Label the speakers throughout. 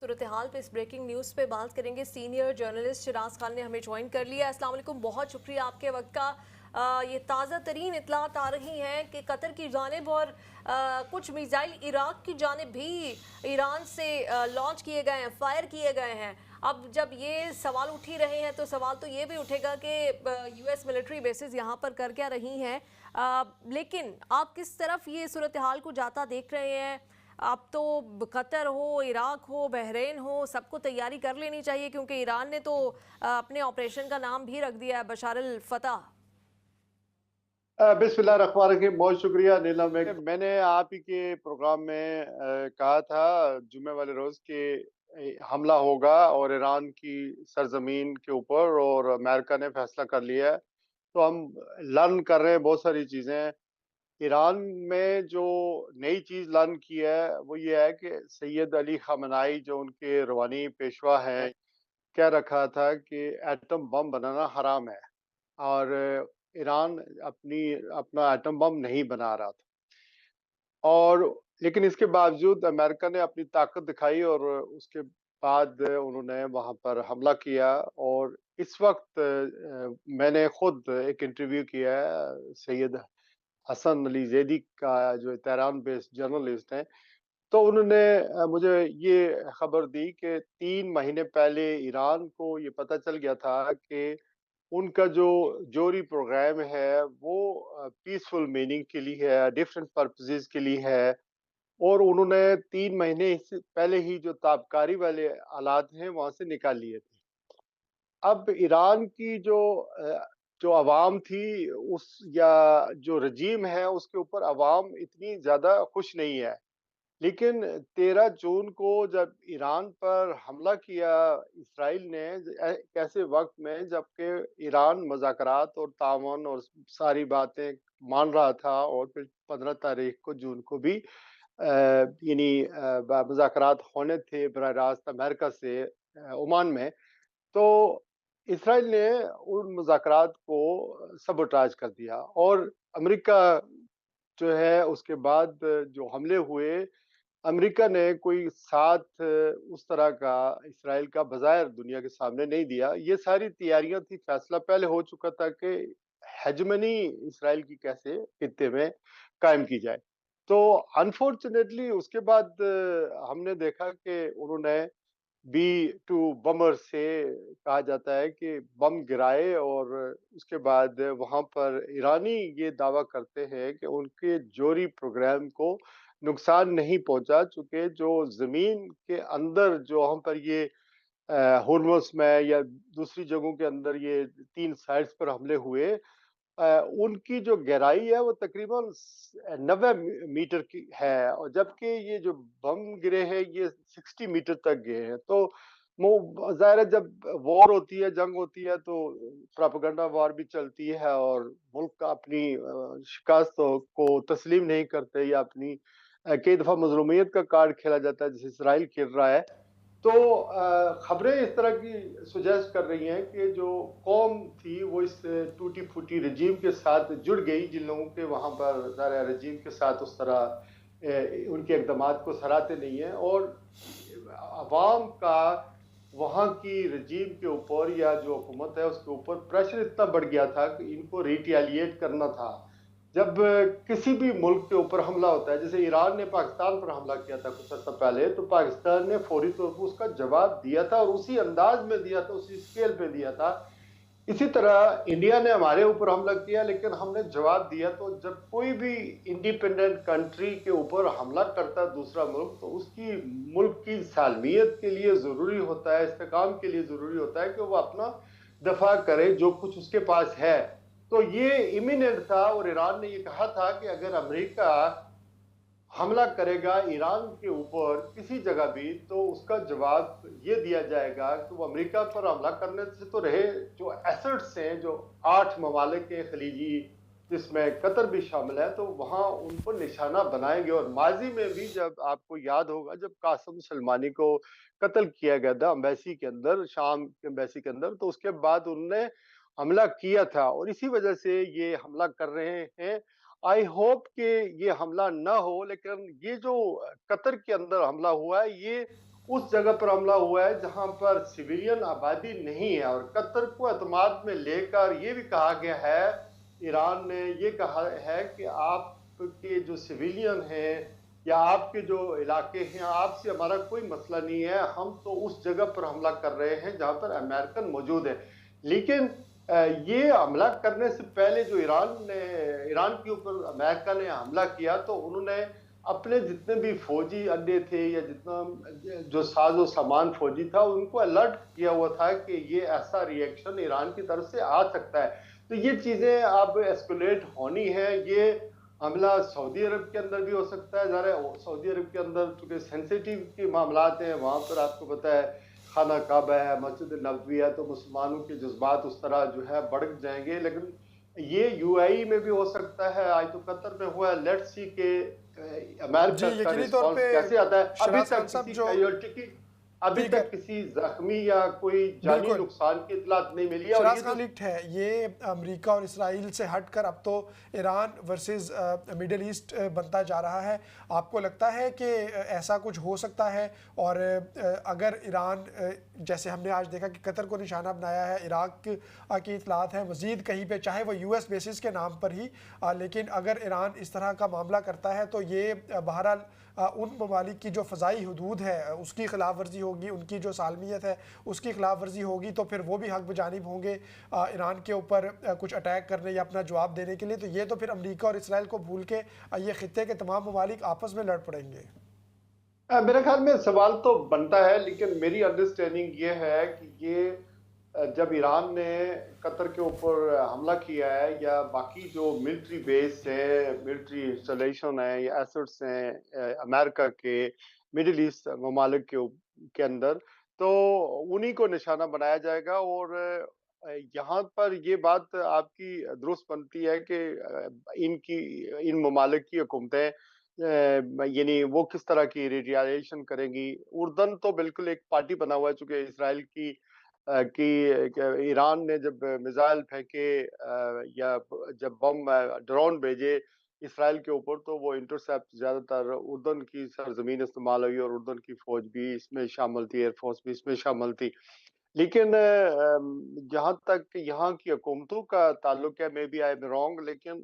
Speaker 1: सूरत हाल पे इस breaking news पे बात करेंगे। सीनियर जर्नलिस्ट शिराज खान ने हमें ज्वाइन कर लिया। अस्सलाम वालेकुम, बहुत शुक्रिया आपके वक्त का। ये ताज़ा तरीन इतलात आ रही हैं कि कतर की जानिब और कुछ मिसाइल इराक की जानिब भी ईरान से लॉन्च किए गए हैं, फायर किए गए हैं। अब जब ये सवाल उठ ही रहे हैं तो सवाल तो ये भी उठेगा कि यूएस मिलिट्री बेसिस यहाँ पर कर क्या रही हैं। लेकिन आप किस तरफ ये सूरत हाल को जाता देख रहे हैं? अब तो कतर हो, इराक हो, बहरीन हो, सबको तैयारी कर लेनी चाहिए क्योंकि ईरान ने तो अपने ऑपरेशन का नाम भी रख दिया है बशार अल फतह।
Speaker 2: बिस्मिल्लाह रहमान रहीम। बहुत शुक्रिया नीलम। मैंने आप ही के प्रोग्राम में कहा था जुमे वाले रोज कि हमला होगा और ईरान की सरजमीन के ऊपर, और अमेरिका ने फैसला कर लिया है। तो हम लर्न कर रहे हैं बहुत सारी चीजें। ईरान में जो नई चीज लर्न की है वो ये है कि सैयद अली खामनाई जो उनके रूहानी पेशवा हैं, कह रखा था कि एटम बम बनाना हराम है, और ईरान अपनी अपना एटम बम नहीं बना रहा था। और लेकिन इसके बावजूद अमेरिका ने अपनी ताकत दिखाई और उसके बाद उन्होंने वहां पर हमला किया। और इस वक्त मैंने खुद एक इंटरव्यू किया है सैयद हसन अली जैदी का, जो तेहरान बेस्ड जर्नलिस्ट हैं। तो उन्होंने मुझे ये खबर दी कि 3 महीने पहले ईरान को ये पता चल गया था कि उनका जो जोरी प्रोग्राम है वो पीसफुल मीनिंग के लिए है, डिफरेंट पर्पसेस के लिए है। और उन्होंने 3 महीने इससे पहले ही जो ताबकारी वाले आलात हैं वहां से निकाल लिए थे। अब ईरान की जो अवाम थी उस, या जो रजीम है उसके ऊपर अवाम इतनी ज्यादा खुश नहीं है। लेकिन 13 जून को जब ईरान पर हमला किया इसराइल ने, एक ऐसे वक्त में जबकि ईरान मुज़ाकरात और तावन और सारी बातें मान रहा था, और फिर 15 तारीख को जून को भी यानी मुज़ाकरात होने थे बराह रास्त अमेरिका से ओमान में। तो इसराइल ने उन मुज़ाकरात को सबोटाज कर दिया। और अमेरिका जो है उसके बाद जो हमले हुए, अमेरिका ने कोई साथ उस तरह का इसराइल का बज़ाहिर दुनिया के सामने नहीं दिया। ये सारी तैयारियां थी, फैसला पहले हो चुका था कि हेजमनी इसराइल की कैसे खित्ते में कायम की जाए। तो अनफॉर्चुनेटली उसके बाद हमने देखा कि उन्होंने बी टू बमर से, कहा जाता है कि बम गिराए, और उसके बाद वहां पर ईरानी ये दावा करते हैं कि उनके जोरी प्रोग्राम को नुकसान नहीं पहुंचा, चूंकि जो जमीन के अंदर जो हम पर ये हुर्मुस में या दूसरी जगहों के अंदर ये 3 साइट्स पर हमले हुए, उनकी जो गहराई है वो तकरीबन 90 मीटर की है, और जबकि ये जो बम गिरे हैं ये 60 मीटर तक गए हैं। तो वो जाहिर है, जब वॉर होती है, जंग होती है, तो प्रोपेगेंडा वॉर भी चलती है, और मुल्क अपनी शिकस्त को तस्लीम नहीं करते, या अपनी कई दफा मजलूमियत का कार्ड खेला जाता है जैसे इसराइल खेल रहा है। तो खबरें इस तरह की सुजेस्ट कर रही हैं कि जो कौम थी वो इस टूटी फूटी रजीम के साथ जुड़ गई, जिन लोगों के वहां पर ज़ाहिर है रजीम के साथ उस तरह उनके इकदामात को सराहते नहीं है। और अवाम का वहां की रजीम के ऊपर या जो हुकूमत है उसके ऊपर प्रेशर इतना बढ़ गया था कि इनको रिटेलिएट करना था। जब किसी भी मुल्क के ऊपर हमला होता है, जैसे ईरान ने पाकिस्तान पर हमला किया था कुछ अर्सा पहले, तो पाकिस्तान ने फौरी तौर पर उसका जवाब दिया था, और उसी अंदाज में दिया था, उसी स्केल पे दिया था। इसी तरह इंडिया ने हमारे ऊपर हमला किया, लेकिन हमने जवाब दिया। तो जब कोई भी इंडिपेंडेंट कंट्री के ऊपर हमला करता है दूसरा मुल्क, तो उसकी मुल्क की सालमियत के लिए ज़रूरी होता है, इस्तेकाम के लिए ज़रूरी होता है कि वो अपना दफा करे जो कुछ उसके पास है। तो ये इमिनेंट था, और ईरान ने ये कहा था कि अगर अमेरिका हमला करेगा ईरान के ऊपर किसी जगह भी, तो उसका जवाब ये दिया जाएगा कि वो अमेरिका पर हमला करने से तो रहे, जो एसेट्स हैं जो 8 ममालिक के खलीजी, जिसमें कतर भी शामिल है, तो वहां उनको निशाना बनाएंगे। और माजी में भी, जब आपको याद होगा, जब कासिम सलमानी को कत्ल किया गया था अम्बेसी के अंदर, शाम के अम्बेसी के अंदर, तो उसके बाद उन्होंने हमला किया था, और इसी वजह से ये हमला कर रहे हैं। आई होप कि ये हमला ना हो, लेकिन ये जो कतर के अंदर हमला हुआ है, ये उस जगह पर हमला हुआ है जहां पर सिविलियन आबादी नहीं है। और कतर को एतमाद में लेकर ये भी कहा गया है, ईरान ने ये कहा है कि आपके जो सिविलियन हैं या आपके जो इलाके हैं, आपसे हमारा कोई मसला नहीं है, हम तो उस जगह पर हमला कर रहे हैं जहां पर अमेरिकन मौजूद है। लेकिन ये हमला करने से पहले जो ईरान के ऊपर अमेरिका ने हमला किया, तो उन्होंने अपने जितने भी फौजी अड्डे थे या जितना जो साजो सामान फौजी था, उनको अलर्ट किया हुआ था कि ये ऐसा रिएक्शन ईरान की तरफ से आ सकता है। तो ये चीजें अब एस्केलेट होनी है। ये हमला सऊदी अरब के अंदर भी हो सकता है। ज़ाहिर है सऊदी अरब के अंदर चूंकि सेंसिटिव के मामलात हैं, वहां पर आपको पता है खाना काबा है, मस्जिद नबवी है, तो मुसलमानों के जज्बात उस तरह जो है बढ़ जाएंगे। लेकिन ये यूएई में भी हो सकता है, आज तो कतर में हुआ है। लेट्स सी के
Speaker 3: जी,
Speaker 2: अमेरिका का
Speaker 3: यकीनी तौर
Speaker 2: रिस्पांस
Speaker 3: पे
Speaker 2: कैसे आता है।
Speaker 3: शहनाज खान साहब जो
Speaker 2: अभी
Speaker 3: ठीक
Speaker 2: तक
Speaker 3: है,
Speaker 2: किसी जख्मी या कोई जानी
Speaker 3: बिल्कुल
Speaker 2: नुकसान की इतलात नहीं मिली है। और
Speaker 3: शराज
Speaker 2: ये
Speaker 3: खान
Speaker 2: जो
Speaker 3: लिस्ट है ये अमेरिका और इसराइल से हटकर अब तो ईरान वर्सेस मिडिल ईस्ट बनता जा रहा है। आपको लगता है कि ऐसा कुछ हो सकता है? और अगर ईरान जैसे हमने आज देखा कि कतर को निशाना बनाया है, इराक की इतलात है मज़ीद कहीं पे, चाहे वो यूएस बेसिस के नाम पर ही, लेकिन अगर ईरान इस तरह का मामला करता है तो ये बहरहाल उन ममालिक की जो फ़ज़ाई हदूद है उसकी खिलाफ वर्जी होगी, उनकी जो सालमियत है उसकी खिलाफ वर्जी होगी, तो फिर वो भी हक बजानिब होंगे ईरान के ऊपर कुछ अटैक करने या अपना जवाब देने के लिए। तो ये तो फिर अमेरिका और इसराइल को भूल के ये खित्ते के तमाम ममालिक आपस में लड़ पड़ेंगे।
Speaker 2: मेरे ख्याल में सवाल तो बनता है, लेकिन मेरी अंडरस्टैंडिंग ये है कि ये जब ईरान ने कतर के ऊपर हमला किया है या बाकी जो मिलिट्री बेस है, मिलिट्री इंस्टॉलेशन है या एसेट्स हैं अमेरिका के मिडिल ईस्ट ममालिक के अंदर, तो उन्हीं को निशाना बनाया जाएगा। और यहाँ पर ये बात आपकी दुरुस्त बनती है कि इनकी इन ममालिक की हुकूमतें यानी वो किस तरह की रिटेलिएशन करेंगी। उर्दन तो बिल्कुल एक पार्टी बना हुआ है, चूंकि इसराइल की ईरान ने जब मिसाइल फेंके या जब बम ड्रोन भेजे इसराइल के ऊपर, तो वो इंटरसेप्ट ज्यादातर उर्दन की सरजमीन इस्तेमाल हुई और उर्दन की फौज भी इसमें शामिल थी, एयरफोर्स भी इसमें शामिल थी। लेकिन जहाँ तक यहाँ की हुकूमतों का ताल्लुक है, maybe I am wrong, लेकिन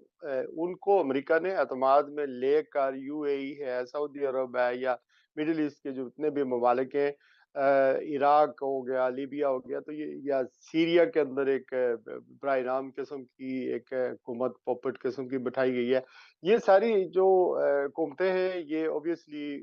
Speaker 2: उनको अमेरिका ने एतमाद में लेकर, यूएई है, सऊदी अरब है, या मिडिल ईस्ट के जो जितने भी ममालिक हैं, इराक हो गया, लीबिया हो गया, तो ये या सीरिया के अंदर एक बराइनाम किस्म की एक हुकूमत पॉपेट किस्म की बिठाई गई है। ये सारी जो हुकूमतें हैं, ये ऑब्वियसली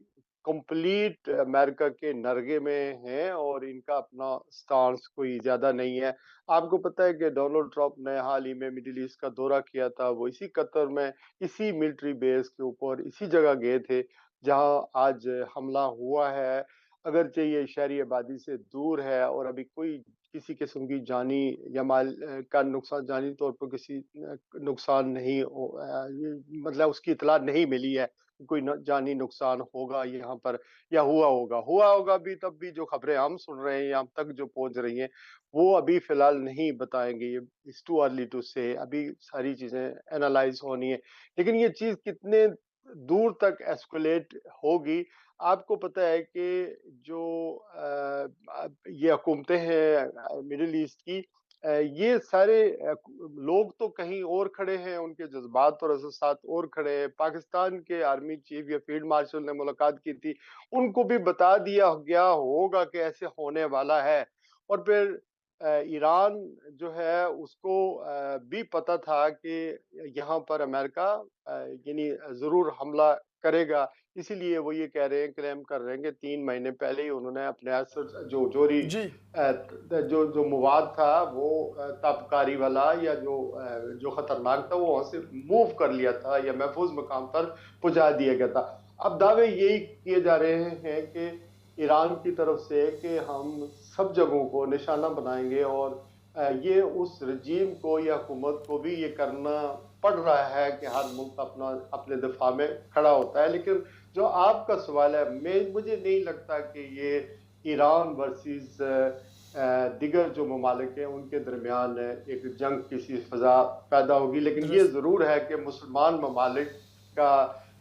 Speaker 2: कंप्लीट अमेरिका के नरगे में हैं और इनका अपना स्टांस कोई ज्यादा नहीं है। आपको पता है कि डोनाल्ड ट्रंप ने हाल ही में मिडिल ईस्ट का दौरा किया था, वो इसी कतर में इसी मिलिट्री बेस के ऊपर इसी जगह गए थे जहां आज हमला हुआ है। अगरचे ये शहरी आबादी से दूर है और अभी कोई किसी किस्म की जानी या माल का नुकसान, जानी तौर पर किसी नुकसान नहीं मतलब उसकी इतला नहीं मिली है कोई जानी नुकसान होगा यहाँ पर या हुआ होगा भी, तब भी जो खबरें हम सुन रहे हैं, हम तक जो पहुंच रही हैं, वो अभी फिलहाल नहीं बताएंगे। ये इट्स टू अर्ली टू से, अभी सारी चीजें एनालाइज होनी है। लेकिन ये चीज कितने दूर तक एस्केलेट होगी, आपको पता है कि जो ये हुकूमतें हैं मिडिल ईस्ट की, ये सारे लोग तो कहीं और खड़े हैं, उनके जज्बात और एहसास और खड़े हैं। पाकिस्तान के आर्मी चीफ या फील्ड मार्शल ने मुलाकात की थी, उनको भी बता दिया गया होगा कि ऐसे होने वाला है। और फिर ईरान जो है उसको भी पता था कि यहाँ पर अमेरिका यानी जरूर हमला करेगा, इसीलिए वो ये कह रहे हैं, क्लेम कर रहे हैं कि 3 महीने पहले ही उन्होंने अपने जो जोरी
Speaker 3: जी
Speaker 2: जो जो मवाद था वो ताबकारी वाला या जो खतरनाक था वो वहां से मूव कर लिया था या महफूज मकाम पर पहुंचा दिया गया था। अब दावे यही किए जा रहे हैं कि ईरान की तरफ से कि हम सब जगहों को निशाना बनाएंगे और ये उस रजीम को या हुकूमत को भी ये करना पड़ रहा है कि हर मुल्क अपना अपने दिफा में खड़ा होता है। लेकिन जो आपका सवाल है, मुझे नहीं लगता कि ये ईरान वर्सेस दिगर जो ममालिक हैं उनके दरमियान एक जंग किसी फजा पैदा होगी। लेकिन ये जरूर है कि मुसलमान ममालिक का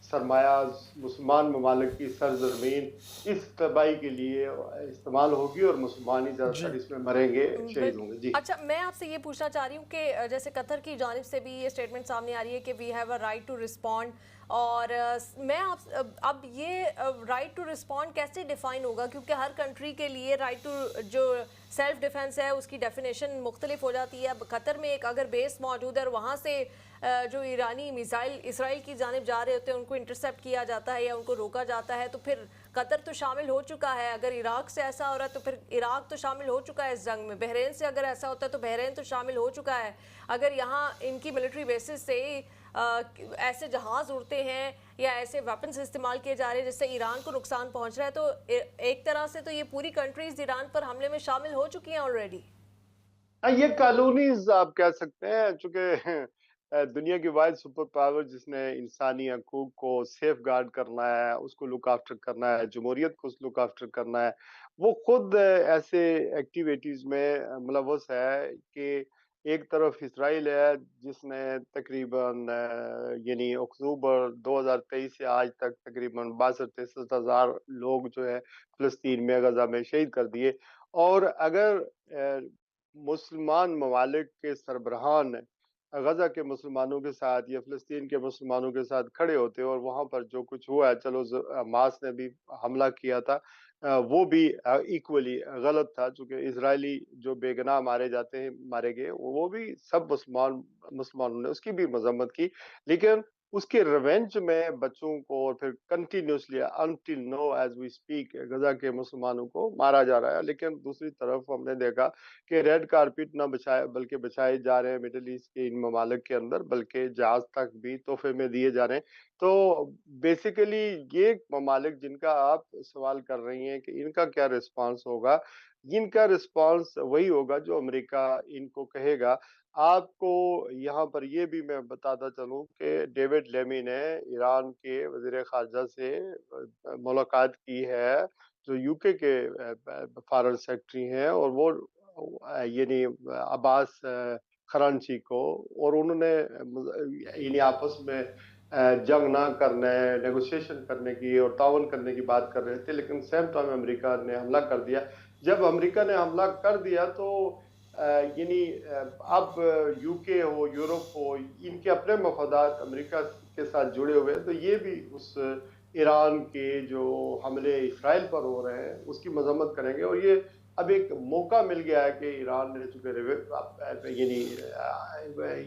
Speaker 2: सरमाया मुसलमान ममालिक की सरजमीन इस तबाही के लिए इस्तेमाल होगी और मुसलमान ही
Speaker 3: जी।
Speaker 2: ज़्यादातर इसमें मरेंगे, शहीद
Speaker 1: बिल्कुल।
Speaker 2: होंगे। जी।
Speaker 1: अच्छा, मैं आपसे ये पूछना चाह रही हूँ कि जैसे कतर की जानिब से भी ये स्टेटमेंट सामने आ रही है कि we have a right to respond, और मैं आप अब ये राइट टू रिस्पॉन्ड कैसे डिफाइन होगा, क्योंकि हर कंट्री के लिए राइट टू जो सेल्फ डिफेंस है उसकी डेफिनेशन मुख्तलिफ हो जाती है। अब कतर में एक अगर बेस मौजूद है और वहाँ से जो ईरानी मिसाइल इसराइल की जानिब जा रहे होते हैं उनको इंटरसेप्ट किया जाता है या उनको रोका जाता है, तो फिर कतर तो शामिल हो चुका है। अगर इराक से ऐसा हो रहा है तो फिर इराक तो शामिल हो चुका है इस जंग में। बहरीन से अगर ऐसा होता है तो बहरीन तो शामिल हो चुका है। अगर यहाँ इनकी मिलिट्री बेसिस से ऐसे जहाज़ उड़ते हैं या ऐसे वेपन्स इस्तेमाल किए जा रहे हैं जिससे ईरान को नुकसान पहुंच रहा है, तो एक तरह से तो ये पूरी कंट्रीज ईरान पर हमले में शामिल हो चुकी हैं ऑलरेडी।
Speaker 2: हाँ, ये कानूनी आप कह सकते हैं, चूंकि दुनिया की वाहिद सुपर पावर जिसने इंसानी हकूक को सेफ गार्ड करना है, उसको लुक आफ्टर करना है, जमहूरियत को लुक आफ्टर करना है, वो खुद ऐसे एक्टिविटीज में मुलव्वस है कि एक तरफ इसराइल है जिसने तकरीबन यानी अक्टूबर 2023 से आज तक तकरीबन 62-63 हज़ार लोग जो है फलस्तीन में गजा में शहीद कर दिए। और अगर मुसलमान ममालिक के सरबराहान गजा के मुसलमानों के साथ या फ़लस्तीन के मुसलमानों के साथ खड़े होते और वहाँ पर जो कुछ हुआ है, चलो हमास ने भी हमला किया था, वो भी इक्वली गलत था, चूँकि इज़राइली जो बेगुनाह मारे जाते हैं, मारे गए, वो भी सब मुसलमानों ने उसकी भी मज़म्मत की। लेकिन उसके रिवेंज में बच्चों को और फिर continuously until now as we speak Gaza के मुसलमानों को मारा जा रहा है। लेकिन दूसरी तरफ हमने देखा कि रेड कारपेट ना बिछाए बल्कि बिछाए जा रहे हैं मिडल ईस्ट के इन ममालिक के अंदर, बल्कि जहाज तक भी तोहफे में दिए जा रहे हैं। तो बेसिकली ये ममालिक जिनका आप सवाल कर रही हैं कि इनका क्या रिस्पांस होगा, इनका रिस्पांस वही होगा जो अमेरिका इनको कहेगा। आपको यहाँ पर ये भी मैं बताता चलूँ कि डेविड लेमी ने ईरान के वजीर खारजा से मुलाकात की है, जो यूके के फॉरेन सेक्रेटरी हैं, और वो यानी अब्बास खरांची को, और उन्होंने यानी आपस में जंग ना करने, नेगोशिएशन करने की और ताउन करने की बात कर रहे थे। लेकिन सेम टाइम अमेरिका ने हमला कर दिया। जब अमेरिका ने हमला कर दिया तो यानी अब यूके हो, यूरोप हो, इनके अपने मफादात अमेरिका के साथ जुड़े हुए हैं, तो ये भी उस ईरान के जो हमले इसराइल पर हो रहे हैं उसकी मजम्मत करेंगे। और ये अब एक मौका मिल गया है कि ईरान ने चूंकि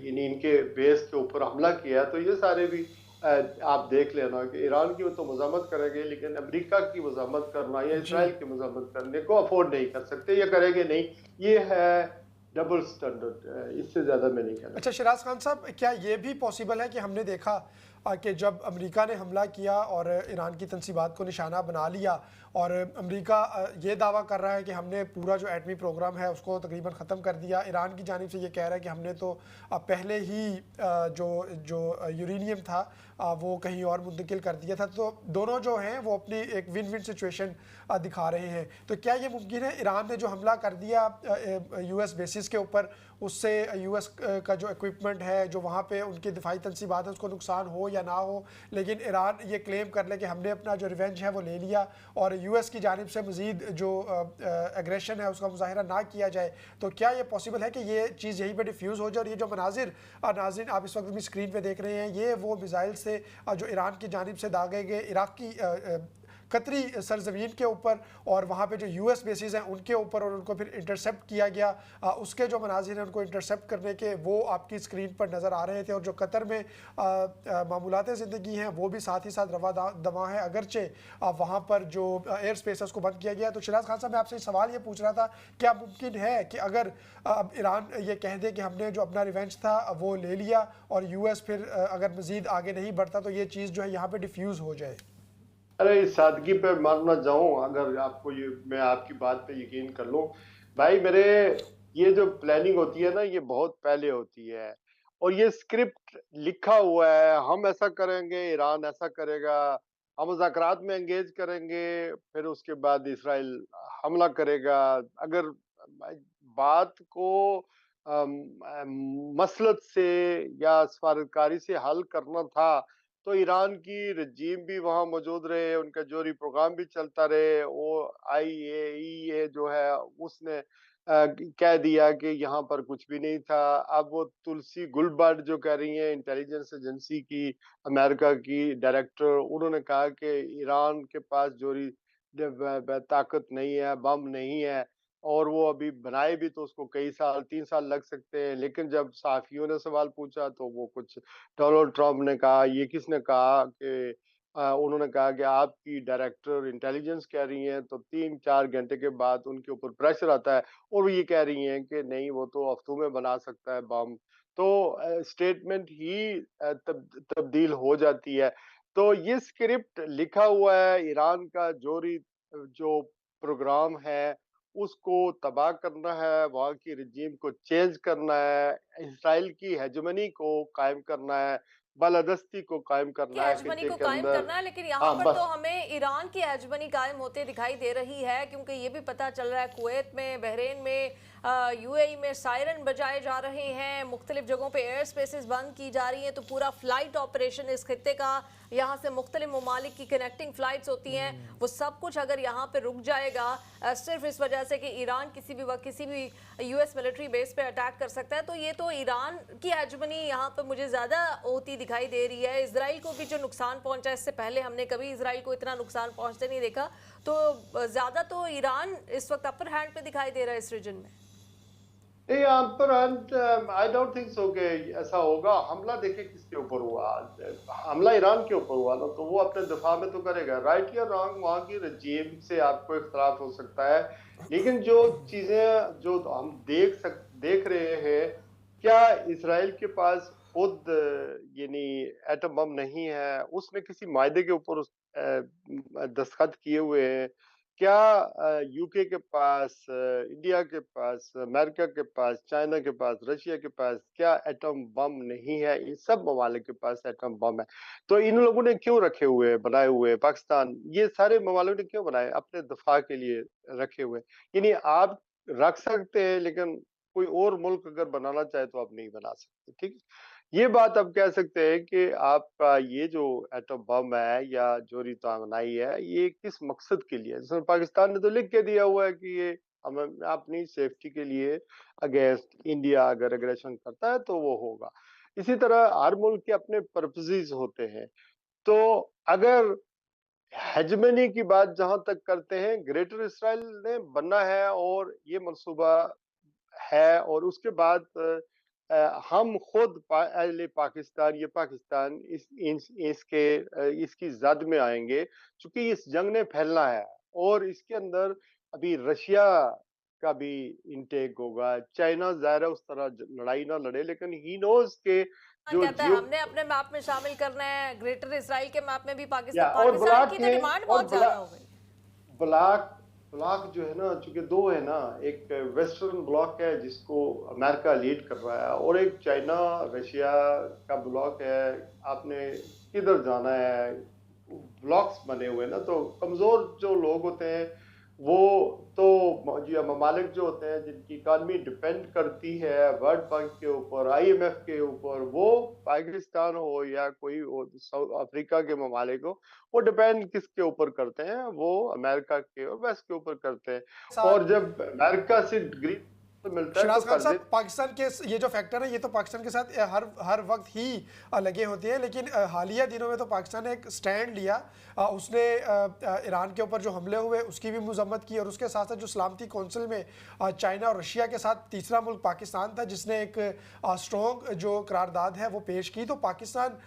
Speaker 2: यानी इनके बेस के ऊपर हमला किया, तो ये सारे भी आप देख लेना कि ईरान की वो तो मजम्मत करेंगे, लेकिन अमेरिका की मजम्मत करना या
Speaker 3: जी।
Speaker 2: इसराइल की मजम्मत करने को अफोर्ड नहीं कर सकते, या करेंगे नहीं। ये है डबल स्टैंडर्ड, इससे ज्यादा मैं नहीं कहना।
Speaker 3: अच्छा शिराज खान साहब, क्या ये भी पॉसिबल है कि हमने देखा कि जब अमेरिका ने हमला किया और ईरान की तंसीबात को निशाना बना लिया और अमेरिका ये दावा कर रहा है कि हमने पूरा जो एटमी प्रोग्राम है उसको तकरीबन ख़त्म कर दिया, ईरान की जानिब से ये कह रहा है कि हमने तो पहले ही जो जो यूरेनियम था वो कहीं और मुंतकिल कर दिया था, तो दोनों जो हैं वो अपनी एक विन विन सिचुएशन दिखा रहे हैं। तो क्या ये मुमकिन है ईरान ने जो हमला कर दिया यूएस बेसिस के ऊपर, उससे यूएस का जो इक्विपमेंट है, जो वहाँ पे उनकी दिफाई तनसीबात है, उसको नुकसान हो या ना हो, लेकिन ईरान ये क्लेम कर ले कि हमने अपना जो रिवेंज है वो ले लिया और यूएस की जानिब से मज़ीद जो एग्रेशन है उसका मुजाहरा ना किया जाए? तो क्या ये पॉसिबल है कि ये चीज़ यहीं पर डिफ्यूज़ हो जाए? और ये जो मनाजिर नाज़रीन आप इस वक्त भी स्क्रीन पर देख रहे हैं, ये वो मिज़ाइल से जो ईरान की जानिब से दागे गए इराक की कतरी सरजमीन के ऊपर और वहाँ पे जो यूएस बेसिस हैं उनके ऊपर, और उनको फिर इंटरसेप्ट किया गया, उसके जो मनाजिर हैं उनको इंटरसेप्ट करने के वो आपकी स्क्रीन पर नज़र आ रहे थे। और जो कतर में मामूलात ज़िंदगी हैं वो भी साथ ही साथ रवा दवा है, अगरचे वहाँ पर जो एयर स्पेस है उसको बंद किया गया। तो शिराज खान साहब, मैं आपसे सवाल ये पूछ रहा था, क्या मुमकिन है कि अगर अब ईरान ये कह दे कि हमने जो अपना रिवेंज था वो ले लिया और यूएस फिर अगर मज़ीद आगे नहीं बढ़ता तो ये चीज़ जो है यहाँ पर डिफ्यूज़ हो जाए?
Speaker 2: अरे इस सादगी पे मानना जाऊं, अगर आपको ये मैं आपकी बात पे यकीन कर लूं भाई मेरे, ये जो प्लानिंग होती है ना ये बहुत पहले होती है, और ये स्क्रिप्ट लिखा हुआ है। हम ऐसा करेंगे, ईरान ऐसा करेगा, हम मुज़ाकरात में एंगेज करेंगे, फिर उसके बाद इसराइल हमला करेगा। अगर बात को मसलत से या सफारतकारी से हल करना था तो ईरान की रजीम भी वहाँ मौजूद रहे, उनका जोहरी प्रोग्राम भी चलता रहे। वो IAEA जो है उसने कह दिया कि यहाँ पर कुछ भी नहीं था। अब वो तुलसी गुलबर्ड जो कह रही हैं, इंटेलिजेंस एजेंसी की अमेरिका की डायरेक्टर, उन्होंने कहा कि ईरान के पास जोहरी ताकत नहीं है, बम नहीं है, और वो अभी बनाए भी तो उसको कई साल 3 साल लग सकते हैं। लेकिन जब सहाफियों ने सवाल पूछा तो वो कुछ डोनाल्ड ट्रंप ने कहा, ये किसने कहा कि उन्होंने कहा कि आपकी डायरेक्टर इंटेलिजेंस कह रही हैं, तो 3-4 घंटे के बाद उनके ऊपर प्रेशर आता है और वो ये कह रही हैं कि नहीं, वो तो हफ्तों में बना सकता है बम। तो स्टेटमेंट ही तब्दील हो जाती है। तो ये स्क्रिप्ट लिखा हुआ है, ईरान का जोहरी जो प्रोग्राम है उसको तबाह करना है, वहाँ की रजीम को चेंज करना है, इसराइल की हेजेमनी को कायम करना है, बालादस्ती को कायम
Speaker 1: की
Speaker 2: करना है
Speaker 1: हेजमनी
Speaker 2: खित्ते
Speaker 1: को
Speaker 2: के
Speaker 1: कायम
Speaker 2: अंदर।
Speaker 1: करना है, लेकिन यहाँ
Speaker 2: हाँ,
Speaker 1: पर तो
Speaker 2: बस।
Speaker 1: हमें ईरान की हेजमनी कायम होते दिखाई दे रही है, क्योंकि ये भी पता चल रहा है कुवैत में, बहरीन में, UAE में सायरन बजाए जा रहे हैं, मुख्तलिफ जगहों पे एयर स्पेसेस बंद की जा रही हैं। तो पूरा फ्लाइट ऑपरेशन इस खत्ते का, यहाँ से मुख्तलिफ ममालिक की कनेक्टिंग फ्लाइट्स होती हैं, वो सब कुछ अगर यहाँ पे रुक जाएगा सिर्फ इस वजह से कि ईरान किसी भी वक्त किसी भी US मिलिट्री बेस पे अटैक कर सकता है, तो ये तो ईरान की हेजमनी यहाँ पे मुझे ज़्यादा होती दिखाई दे रही है। इसराइल को भी जो नुकसान पहुंचा, इससे पहले हमने कभी इसराइल को इतना नुकसान पहुंचते नहीं देखा, तो ज़्यादा तो ईरान इस वक्त अपर हैंड पे दिखाई दे रहा है इस रीजन में।
Speaker 2: नहीं, पर आई डोंट थिंक सो कि ऐसा होगा। हमला देखिए किसके ऊपर हुआ, हमला ईरान के ऊपर हुआ ना, तो वो अपने दिफा में तो करेगा। राइट या रॉन्ग, वहाँ की रजीम से आपको इख्तलाफ हो सकता है, लेकिन जो चीजें जो हम देख रहे हैं, क्या इसराइल के पास खुद यानी एटम बम नहीं है? उसने किसी मायदे के ऊपर दस्तखत किए हुए हैं। क्या यूके के पास, इंडिया के पास, अमेरिका के पास, चाइना के पास, रशिया के पास क्या एटम बम नहीं है? इन सब ममालिक के पास एटम बम है। तो इन लोगों ने क्यों रखे हुए, बनाए हुए? पाकिस्तान, ये सारे ममालिक ने क्यों बनाए? अपने दफा के लिए रखे हुए। यानी आप रख सकते हैं, लेकिन कोई और मुल्क अगर बनाना चाहे तो आप नहीं बना सकते। ठीक है, ये बात आप कह सकते हैं कि आपका ये जो एटम बम है या जोहरी तवानाई है, ये किस मकसद के लिए है? जैसे पाकिस्तान ने तो लिख के दिया हुआ है कि ये हम अपनी सेफ्टी के लिए अगेंस्ट इंडिया अगर एग्रेशन करता है तो वो होगा। इसी तरह हर मुल्क के अपने पर्पसेस होते हैं। तो अगर हेजमनी की बात जहां तक करते हैं, ग्रेटर इसराइल ने बनना है और ये मंसूबा है, और उसके बाद हम खुद अहले पाकिस्तान, ये पाकिस्तान इसकी जद में आएंगे, क्योंकि इस जंग ने फैलना है और इसके अंदर अभी रशिया का भी इनटेक होगा। चाइना ज़ाहिर है उस तरह लड़ाई ना लड़े, लेकिन ही नोज के जो
Speaker 1: कहता है
Speaker 2: जियो
Speaker 1: हमने अपने मैप में शामिल करना है, ग्रेटर इसराइल के मैप में भी
Speaker 2: या
Speaker 1: पाकिस्तान
Speaker 2: और
Speaker 1: पाकिस्तान की
Speaker 2: ब्लॉक
Speaker 1: तो
Speaker 2: में
Speaker 1: डिमांड
Speaker 2: और
Speaker 1: बहुत ज्यादा हो गई।
Speaker 2: ब्लॉक ब्लॉक जो है ना, चूंकि दो है ना, एक वेस्टर्न ब्लॉक है जिसको अमेरिका लीड कर रहा है, और एक चाइना रशिया का ब्लॉक है। आपने किधर जाना है? ब्लॉक्स बने हुए हैं ना, तो कमजोर जो लोग होते हैं वो तो जो ममालिक जो होते हैं जिनकी इकानमी डिपेंड करती है वर्ल्ड बैंक के ऊपर, IMF के ऊपर, वो पाकिस्तान हो या कोई हो, साउथ अफ्रीका के ममालिक हो, वो डिपेंड किसके ऊपर करते हैं? वो अमेरिका के और वेस्ट के ऊपर करते हैं। और
Speaker 3: साथ
Speaker 2: जब अमेरिका से ग्रीन मिलता है तो
Speaker 3: शहनाज खान
Speaker 2: कर्जे।
Speaker 3: साहब, पाकिस्तान के ये जो फैक्टर है, ये तो पाकिस्तान के साथ हर वक्त ही लगे होते हैं, लेकिन हालिया दिनों में तो पाकिस्तान ने एक स्टैंड लिया। उसने ईरान के ऊपर जो हमले हुए उसकी भी मजम्मत की, और उसके साथ साथ जो सलामती कौंसिल में चाइना और रशिया के साथ तीसरा मुल्क पाकिस्तान था जिसने एक स्ट्रॉन्ग जो करारदाद है वो पेश की। तो पाकिस्तान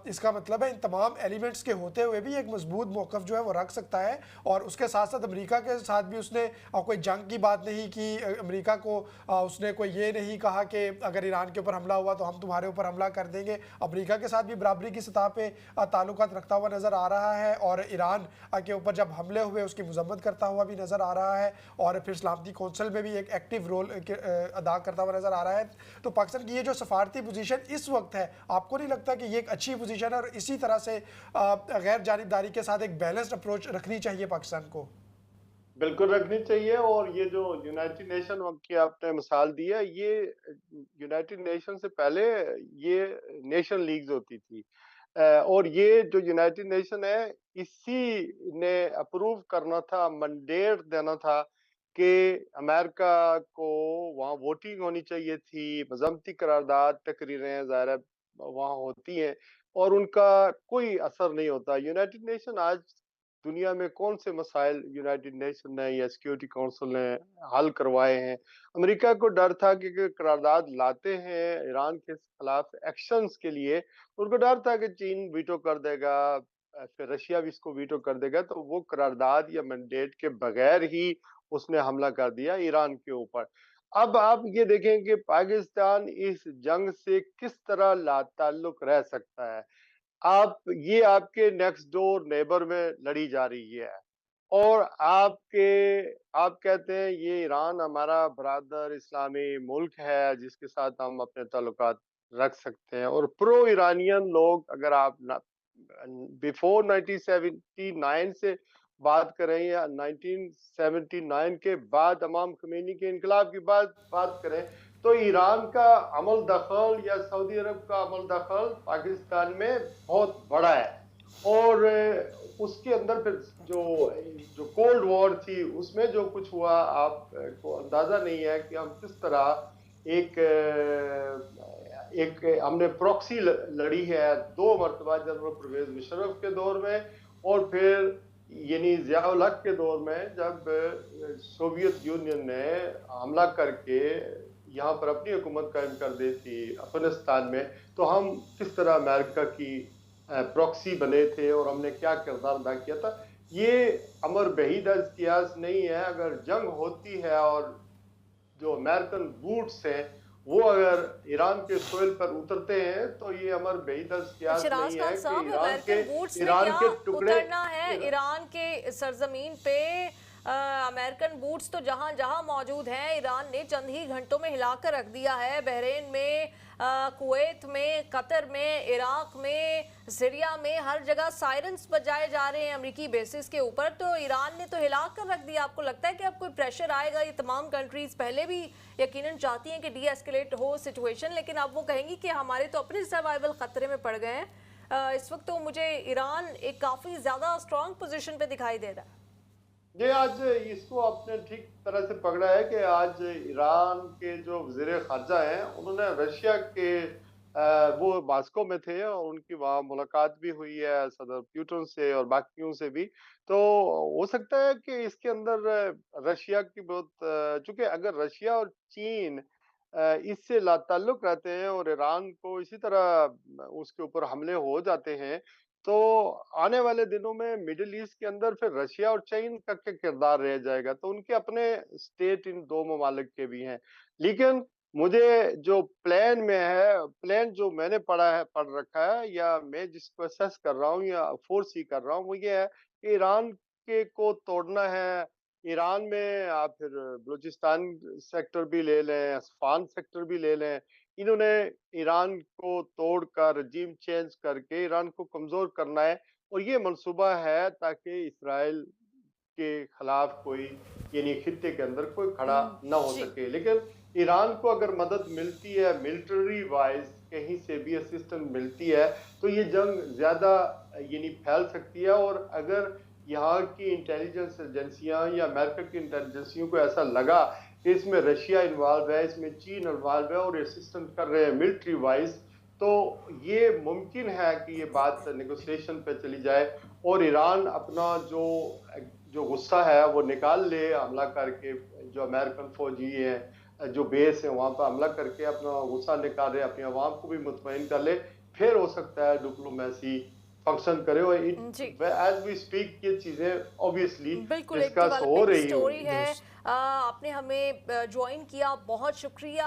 Speaker 3: इसका मतलब है इन तमाम एलिमेंट्स के होते हुए भी एक मजबूत मौक़िफ़ जो है वो रख सकता है। और उसके साथ साथ अमेरिका के साथ भी उसने कोई जंग की बात नहीं की। अमेरिका को उसने कोई ये नहीं कहा कि अगर ईरान के ऊपर हमला हुआ तो हम तुम्हारे ऊपर हमला कर देंगे। अमेरिका के साथ भी बराबरी की सतह पे ताल्लुकात रखता हुआ नज़र आ रहा है, और ईरान के ऊपर जब हमले हुए उसकी मजम्मत करता हुआ भी नज़र आ रहा है, और फिर सलामती कौंसिल में भी एक एक्टिव रोल अदा करता हुआ नज़र आ रहा है। तो पाकिस्तान की ये जो सफारती पोजीशन इस वक्त है, आपको नहीं लगता कि ये एक अच्छी पोजीशन है, और इसी तरह से गैर जानिबदारी के साथ एक बैलेंस्ड अप्रोच रखनी चाहिए पाकिस्तान को?
Speaker 2: बिल्कुल रखनी चाहिए। और ये जो यूनाइटेड नेशन की आपने मिसाल दी है, ये यूनाइटेड नेशन से पहले ये नेशन लीग्स होती थी। और ये जो यूनाइटेड नेशन है, इसी ने अप्रूव करना था, मैंडेट देना था कि अमेरिका को वहाँ वोटिंग होनी चाहिए थी, मज़ामती करारदाद, तकरीरें ज़ाहिर है वहाँ होती हैं और उनका कोई असर नहीं होता। यूनाइटेड नेशन आज दुनिया में कौन से मसाइल यूनाइटेड नेशन ने या सिक्योरिटी काउंसिल ने हल करवाए हैं? अमेरिका को डर था कि अगर करारदाद लाते हैं ईरान के खिलाफ एक्शंस के लिए, तो उनको डर था कि चीन वीटो कर देगा, फिर रशिया भी इसको वीटो कर देगा, तो वो करारदाद या मैंडेट के बगैर ही उसने हमला कर दिया ईरान के ऊपर। अब आप ये देखें कि पाकिस्तान इस जंग से किस तरह लाताल्लुक रह सकता है। आप ये आपके नेक्स्ट डोर नेबर में लड़ी जा रही है और आप कहते हैं ये ईरान हमारा ब्रादर इस्लामी मुल्क है जिसके साथ हम अपने ताल्लुकात रख सकते हैं और प्रो ईरानियन लोग अगर आप बिफोर 1979 से बात करें या 1979 के बाद इमाम खमीनी के इनकलाब की बात करें, तो ईरान का अमल दखल या सऊदी अरब का अमल दखल पाकिस्तान में बहुत बड़ा है और उसके अंदर फिर जो जो कोल्ड वॉर थी उसमें जो कुछ हुआ आपको अंदाजा नहीं है कि हम किस तरह एक हमने प्रॉक्सी लड़ी है 2 मरतबा जनरल परवेज मुशर्रफ के दौर में और फिर यानी ज़ियाउल हक के दौर में जब सोवियत यूनियन ने हमला करके यहाँ पर अपनी हुकूमत कायम कर दी थी अफगानिस्तान में, तो हम किस तरह अमेरिका की प्रॉक्सी बने थे और हमने क्या किरदार अदा किया था। ये अमर बहीदा इतिहास नहीं है। अगर जंग होती है और जो अमेरिकन बूट्स हैं वो अगर ईरान के सोइल पर उतरते हैं तो ये अमर बहीदा इतिहास नहीं है कि
Speaker 1: अमेरिकन बूट्स में क्या उतरना है ईरान के सरजमीन पे। अमेरिकन बूट्स तो जहां जहां मौजूद हैं ईरान ने चंद ही घंटों में हिलाकर रख दिया है। बहरीन में, कुवैत में, कतर में, इराक में, सीरिया में, हर जगह सायरन्स बजाए जा रहे हैं अमेरिकी बेसिस के ऊपर। तो ईरान ने तो हिला कर रख दिया। आपको लगता है कि अब कोई प्रेशर आएगा? ये तमाम कंट्रीज पहले भी यकीनन चाहती हैं कि डी एस्केलेट हो सिचुएशन, लेकिन अब वो कहेंगी कि हमारे तो अपने सर्वाइवल खतरे में पड़ गए हैं। इस वक्त तो मुझे ईरान एक काफ़ी ज़्यादा स्ट्रॉन्ग पोजिशन पर दिखाई दे रहा है।
Speaker 2: ये आज इसको आपने ठीक तरह से पकड़ा है कि आज ईरान के जो वज़ीर ख़ारजा हैं उन्होंने रशिया के वो मास्को में थे और उनकी वहाँ मुलाकात भी हुई है सदर पुतिन से और बाकियों से भी। तो हो सकता है कि इसके अंदर रशिया की बहुत चूँकि अगर रशिया और चीन इससे लाताल्लुक रहते हैं और ईरान को इसी तरह उसके ऊपर हमले हो जाते हैं, तो आने वाले दिनों में मिडिल ईस्ट के अंदर फिर रशिया और चीन का क्या किरदार रह जाएगा? तो उनके अपने स्टेट इन 2 ममालिक के भी हैं। लेकिन मुझे जो प्लान जो मैंने पढ़ रखा है या मैं जिसको असेस कर रहा हूँ या फोरसी कर रहा हूँ, वो ये है कि ईरान के को तोड़ना है। ईरान में आप फिर बलूचिस्तान सेक्टर भी ले लें, अस्फान सेक्टर भी ले लें। इन्होंने ईरान को तोड़कर रजीम चेंज करके ईरान को कमज़ोर करना है और ये मंसूबा है ताकि इस्राइल के खिलाफ कोई यानी खित्ते के अंदर कोई खड़ा ना हो सके। लेकिन ईरान को अगर मदद मिलती है मिलिट्री वाइज कहीं से भी असिस्टेंस मिलती है तो ये जंग ज़्यादा यानी फैल सकती है और अगर यहाँ की इंटेलिजेंस एजेंसियाँ या अमेरिका की इंटेलिजेंसियों को ऐसा लगा कि इसमें रशिया इन्वॉल्व है, इसमें चीन इन्वॉल्व है और असिस्टेंट कर रहे हैं मिलिट्री वाइज, तो ये मुमकिन है कि ये बात नेगोशिएशन पे चली जाए और ईरान अपना जो जो गुस्सा है वो निकाल ले हमला करके। जो अमेरिकन फौजी हैं जो बेस है वहाँ पर हमला करके अपना गुस्सा निकाल रहे, अपनी आवाम को भी मुतमईन कर ले, फिर हो सकता है डिप्लोमेसी फंक्शन करे। और एज वी स्पीक ये चीजें ऑब्वियसली डिस्कस हो रही
Speaker 1: है। आपने हमें ज्वाइन किया, बहुत शुक्रिया।